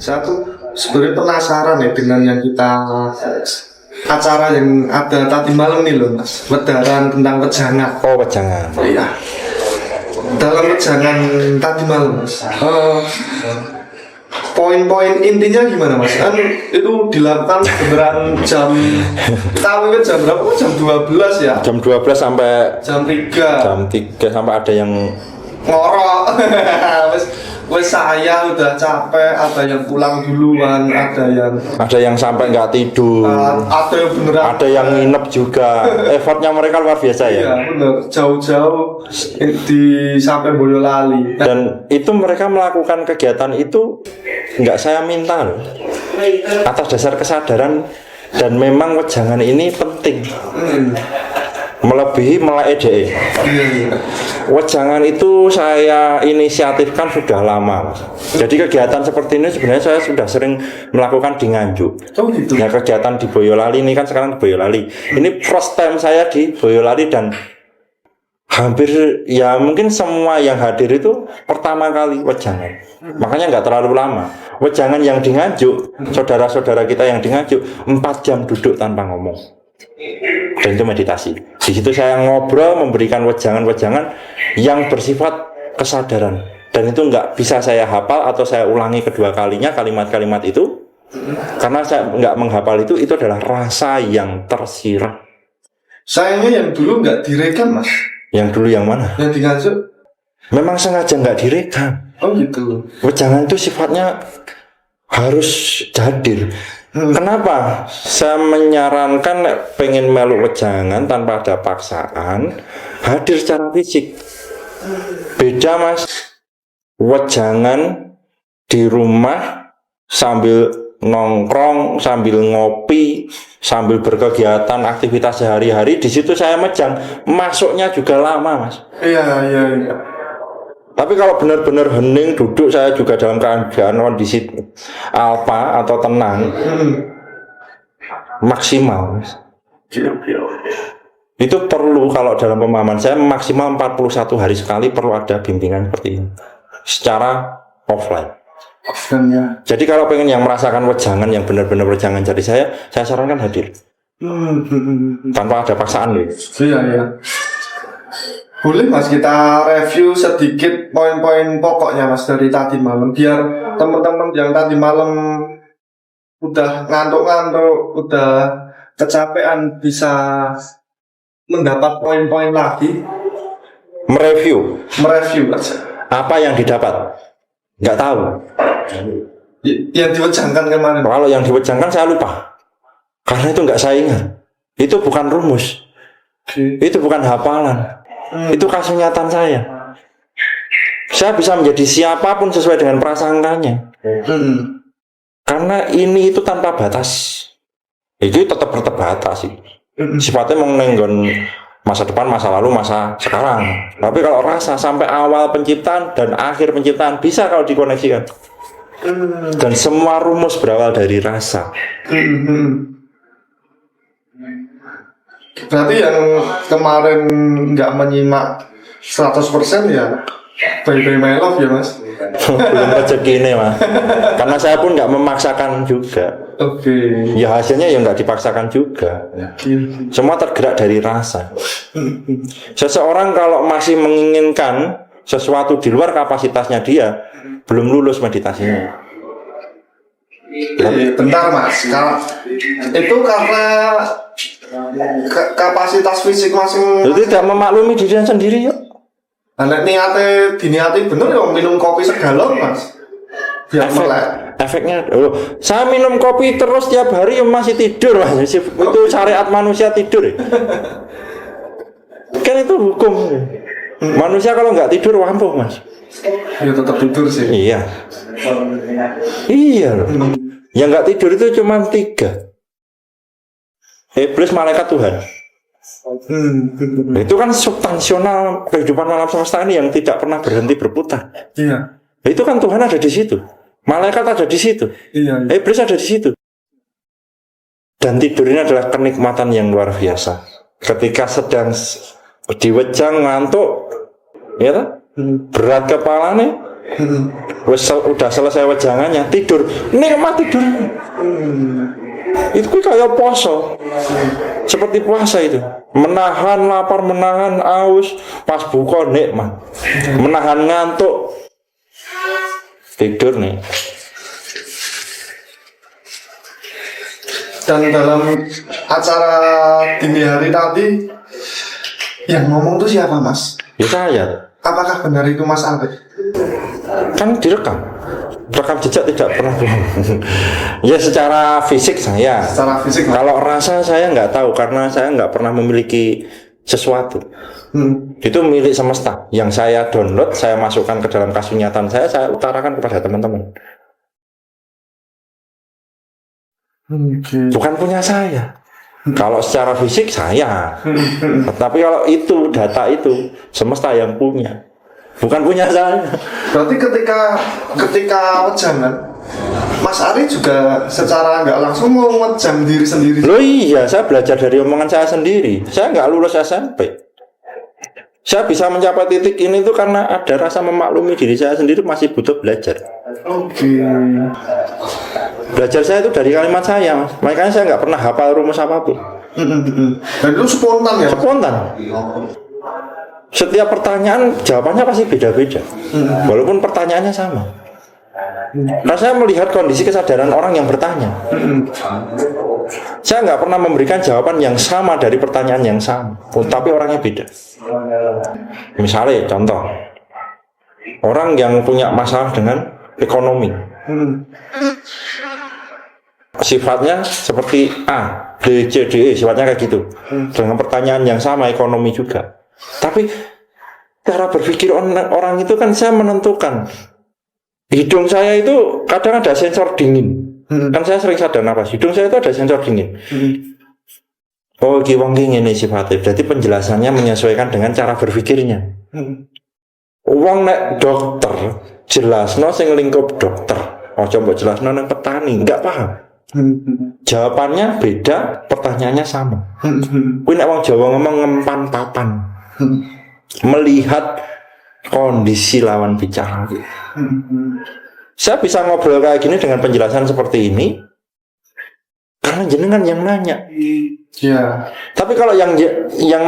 Saya tuh sebenarnya penasaran ya dengan yang kita acara yang ada tadi malam nih loh Mas, wedaran tentang wejangan. Oh, wejangan. Iya. Dalam wejangan tadi malam Mas, poin-poin intinya gimana Mas? Kan itu dilakukan beneran jam, tahu kan jam berapa? Jam 12 ya? Jam 12 sampai jam 3. Jam 3 sampai ada yang ngorok. Wes saya udah capek, ada yang pulang duluan, ada yang sampai nggak tidur, ada yang beneran, ada yang nginep juga. Effortnya mereka luar biasa ya. Iya bener, jauh-jauh di sampai Boyolali. Dan itu mereka melakukan kegiatan itu nggak saya minta loh, atas dasar kesadaran dan memang wejangan ini penting. Melebihi melek DE. Wejangan itu saya inisiatifkan sudah lama. Jadi kegiatan seperti ini sebenarnya saya sudah sering melakukan di Nganjuk. Oh gitu. Ya, kegiatan di Boyolali ini kan sekarang di Boyolali. Ini first time saya di Boyolali dan hampir ya mungkin semua yang hadir itu pertama kali wejangan. Makanya nggak terlalu lama. Wejangan yang di Nganjuk, saudara-saudara kita yang di Nganjuk 4 jam duduk tanpa ngomong. Dan itu meditasi. Di situ saya ngobrol, memberikan wejangan-wejangan yang bersifat kesadaran. Dan itu nggak bisa saya hafal atau saya ulangi kedua kalinya kalimat-kalimat itu, karena saya nggak menghafal itu adalah rasa yang tersirat. Sayangnya yang dulu nggak direkam Mas. Yang dulu yang mana? Yang di Nganjuk memang sengaja nggak direkam. Oh gitu. Wejangan itu sifatnya harus hadir. Kenapa? Saya menyarankan pengen melu wejangan tanpa ada paksaan, hadir secara fisik. Beda Mas, wejangan di rumah sambil nongkrong, sambil ngopi, sambil berkegiatan aktivitas sehari-hari. Di situ saya mejang, masuknya juga lama Mas. Iya. Tapi kalau benar-benar hening duduk, saya juga dalam keadaan kondisi alfa atau tenang, maksimal. Itu perlu, kalau dalam pemahaman saya maksimal 41 hari sekali perlu ada bimbingan seperti ini secara offline. Jadi kalau pengen yang merasakan wejangan yang benar-benar wejangan dari saya sarankan hadir tanpa ada paksaan loh. Iya. Boleh Mas kita review sedikit poin-poin pokoknya Mas dari tadi malam, biar teman-teman yang tadi malam udah ngantuk-ngantuk, udah kecapean bisa mendapat poin-poin lagi. Mereview aja. Apa yang didapat? Nggak tahu. Yang diwejangkan kemarin. Kalau yang diwejangkan saya lupa, karena itu nggak saya ingat. Itu bukan rumus, itu bukan hafalan. Itu kesunyatan saya. Saya bisa menjadi siapapun sesuai dengan prasangkanya. Karena ini itu tanpa batas. Itu tetap terbatas sih. Sifatnya menenggon masa depan, masa lalu, masa sekarang. Tapi kalau rasa sampai awal penciptaan dan akhir penciptaan bisa kalau dikoneksikan. Dan semua rumus berawal dari rasa. Berarti yang kemarin nggak menyimak 100% ya bye-bye my love ya Mas. Belum rezeki ini Mas. Karena saya pun nggak memaksakan juga. Oke. Ya hasilnya ya nggak dipaksakan juga. Semua tergerak dari rasa. Seseorang kalau masih menginginkan sesuatu di luar kapasitasnya dia, belum lulus meditasinya. Bentar Mas, itu karena kapasitas fisik masing. Itu tidak memaklumi dirinya sendiri ya. Anak diniati bener ya minum kopi segalon Mas. Biar melek. Efeknya, saya minum kopi terus tiap hari ya masih tidur Mas. Itu syariat manusia tidur ya. Kan itu hukum. Manusia kalau nggak tidur wampuh Mas. Ya tetap tidur sih. Iya. Iya loh. Yang nggak tidur itu cuma 3. Iblis, malaikat, Tuhan. Itu kan substansional kehidupan alam semesta ini yang tidak pernah berhenti berputar. Iya. Itu kan Tuhan ada di situ, malaikat ada di situ, iya. Iblis ada di situ. Dan tidur ini adalah kenikmatan yang luar biasa. Ketika sedang diwejang ngantuk, ya kan? Berat kepalanya, Udah selesai wejangannya tidur, nikmat tidur. Itu kayak poso, seperti puasa itu, menahan lapar, menahan aus, pas buka nikmat, menahan ngantuk, tidur nih. Dan dalam acara dini hari tadi yang ngomong tuh siapa, Mas? Ya saya. Apakah benar itu Mas Ari? Kan direkam, rekam jejak tidak pernah bohong. Ya secara fisik saya. Secara fisik. Kalau rasa saya nggak tahu karena saya nggak pernah memiliki sesuatu. Itu milik semesta. Yang saya download, saya masukkan ke dalam kasunyatan saya utarakan kepada teman-teman. Bukan punya saya. Kalau secara fisik saya, tapi kalau itu data itu semesta yang punya, bukan punya saya. Berarti ketika wejangan, Mas Ari juga secara nggak langsung mau ngejam diri sendiri. Loh iya, saya belajar dari omongan saya sendiri. Saya nggak lulus SMP. Saya bisa mencapai titik ini tuh karena ada rasa memaklumi diri saya sendiri masih butuh belajar. Oke. Belajar saya itu dari kalimat saya, Mas. Makanya saya nggak pernah hafal rumus apapun. Dan itu spontan ya? Spontan. Setiap pertanyaan jawabannya pasti beda-beda, walaupun pertanyaannya sama. Nah, saya melihat kondisi kesadaran orang yang bertanya. Saya nggak pernah memberikan jawaban yang sama dari pertanyaan yang sama, tapi orangnya beda. Misalnya, contoh, orang yang punya masalah dengan ekonomi, sifatnya seperti A, B, C, D, E, sifatnya kayak gitu. Dengan pertanyaan yang sama ekonomi juga. Tapi cara berpikir orang itu kan saya menentukan. Hidung saya itu kadang ada sensor dingin. Kan saya sering sadar nafas. Hidung saya itu ada sensor dingin. Oh, wong ini sifatnya. Berarti penjelasannya menyesuaikan dengan cara berpikirnya. Wong nek dokter jelasno sing lingkup dokter. Oh, coba jelasno nang petani, enggak paham. Jawabannya beda, pertanyaannya sama. Kuwi nek wong Jawa ngomong ngempan papan. Melihat kondisi lawan bicara. Saya bisa ngobrol kayak gini dengan penjelasan seperti ini karena jenengan yang nanya. Ya. Tapi kalau yang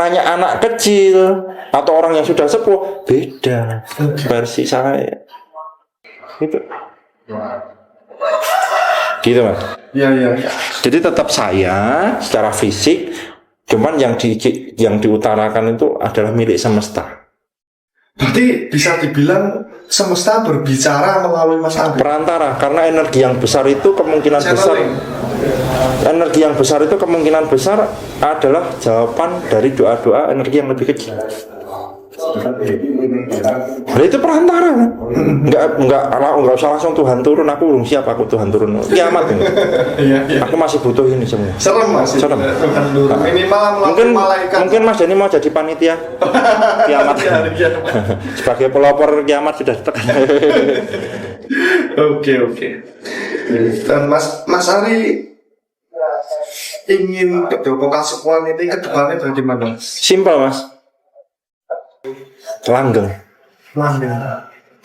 nanya anak kecil atau orang yang sudah sepuh, beda versi saya. Gitu, Mas. Ya. Jadi tetap saya secara fisik, cuman yang diutarakan itu adalah milik semesta. Berarti bisa dibilang semesta berbicara melalui Mas Ari. Perantara, karena energi yang besar itu kemungkinan besar adalah jawaban dari doa-doa energi yang lebih kecil. Nah, itu perantara kan? Enggak usah langsung Tuhan turun, aku belum siap aku Tuhan turun. Kiamat ini. Aku masih butuh ini semua. Serem Mas. Serem. Minimal malaikat. Mungkin Mas Denny mau jadi panitia kiamat. Sebagai pelopor kiamat sudah tekan. Oke. Dan Mas Ari ingin kedua kasukuan ini ke depannya bagaimana? Simpel, Mas. Langgeng.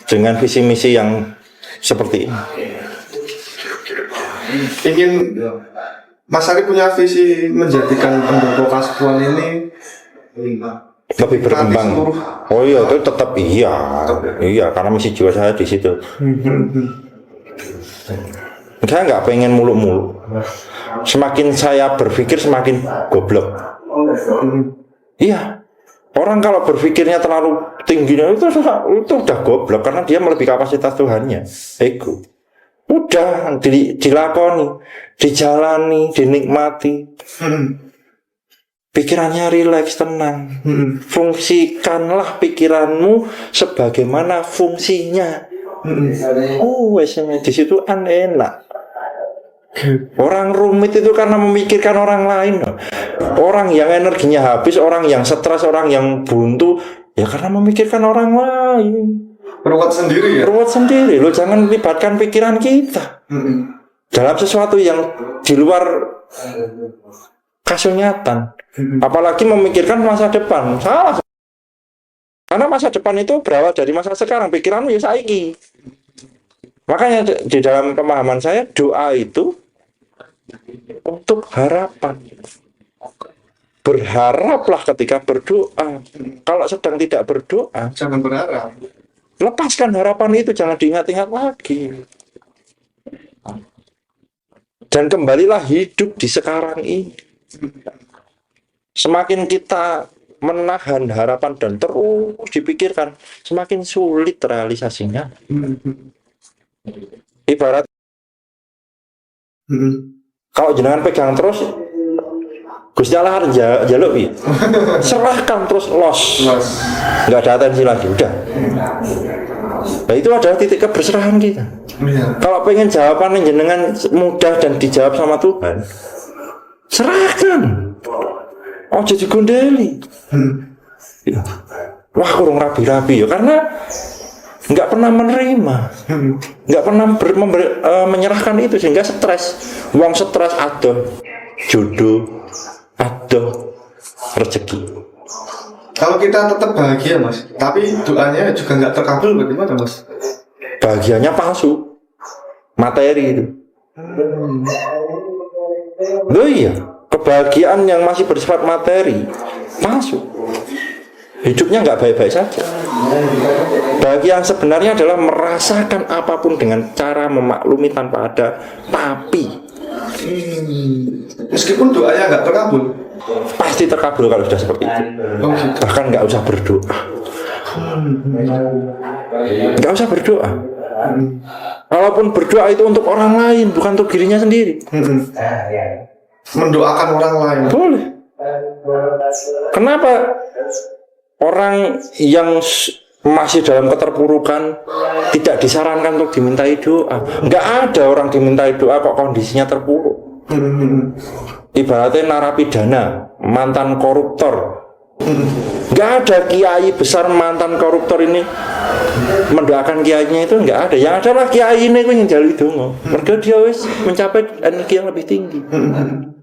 Dengan visi misi yang seperti ini. Ingin Mas Ari punya visi menjadikan pendukung kasukuan ini lebih berkembang. Oh iya, itu tetap iya, karena misi jiwa saya di situ. Saya nggak pengen muluk-muluk. Semakin saya berpikir semakin goblok. Iya. Orang kalau berpikirnya terlalu tinggi itu udah goblok karena dia melebihi kapasitas Tuhannya, ego. Udah dilakoni, dijalani, dinikmati. Pikirannya rileks, tenang. Fungsikanlah pikiranmu sebagaimana fungsinya. Di situ enak. Orang rumit itu karena memikirkan orang lain. Orang yang energinya habis, orang yang stres, orang yang buntu, ya karena memikirkan orang lain. Ruwet sendiri ya? Ruwet sendiri, lo jangan libatkan pikiran kita dalam sesuatu yang di luar kasunyatan. Apalagi memikirkan masa depan. Salah. Karena masa depan itu berawal dari masa sekarang, pikiranmu ya saiki. Makanya di dalam pemahaman saya doa itu untuk harapan. Berharaplah ketika berdoa. Kalau sedang tidak berdoa, Jangan berharap. lepaskan harapan itu, jangan diingat-ingat lagi. Dan kembalilah hidup di sekarang ini. Semakin kita menahan harapan dan terus dipikirkan, semakin sulit realisasinya. Ibarat kalau jenengan pegang terus, Gusti Allah harus jaluk ya. Serahkan terus los. Nggak ada atensi lagi, udah. Nah, itu adalah titik keberserahan kita. Kalau pengen jawaban jenengan mudah dan dijawab sama Tuhan, serahkan. Oh jadi gondeli. Wah kurang rapi-rapi ya, karena nggak pernah menerima, nggak pernah menyerahkan itu, sehingga stres. Uang stres ada jodoh, ada rezeki. Kalau kita tetap bahagia mas, tapi doanya juga nggak terkabul, bagaimana mas? Bahagianya palsu, materi itu. Loh iya, kebahagiaan yang masih bersifat materi palsu. Hidupnya nggak baik-baik saja. Bahagia yang sebenarnya adalah merasakan apapun dengan cara memaklumi tanpa ada tapi. Meskipun doanya nggak terkabul, Pasti terkabul kalau sudah seperti itu. Bahkan nggak usah berdoa. Nggak usah berdoa. Walaupun berdoa itu untuk orang lain, bukan untuk dirinya sendiri. Mendoakan orang lain. Boleh. Kenapa orang yang masih dalam keterpurukan tidak disarankan untuk dimintai doa? Nggak ada orang dimintai doa kok kondisinya terpuruk. Ibaratnya narapidana, mantan koruptor. Nggak ada kiai besar mantan koruptor ini mendoakan kiainya, itu nggak ada. Yang ada lah kiai ini yang jalui dongo. Mereka dia wis mencapai energi yang lebih tinggi.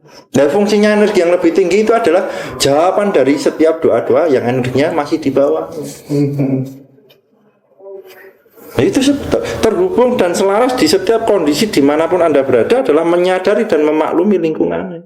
Nah fungsinya energi yang lebih tinggi itu adalah jawaban dari setiap doa-doa yang energinya masih di bawah. Nah, itu terhubung dan selaras di setiap kondisi dimanapun Anda berada adalah menyadari dan memaklumi lingkungannya.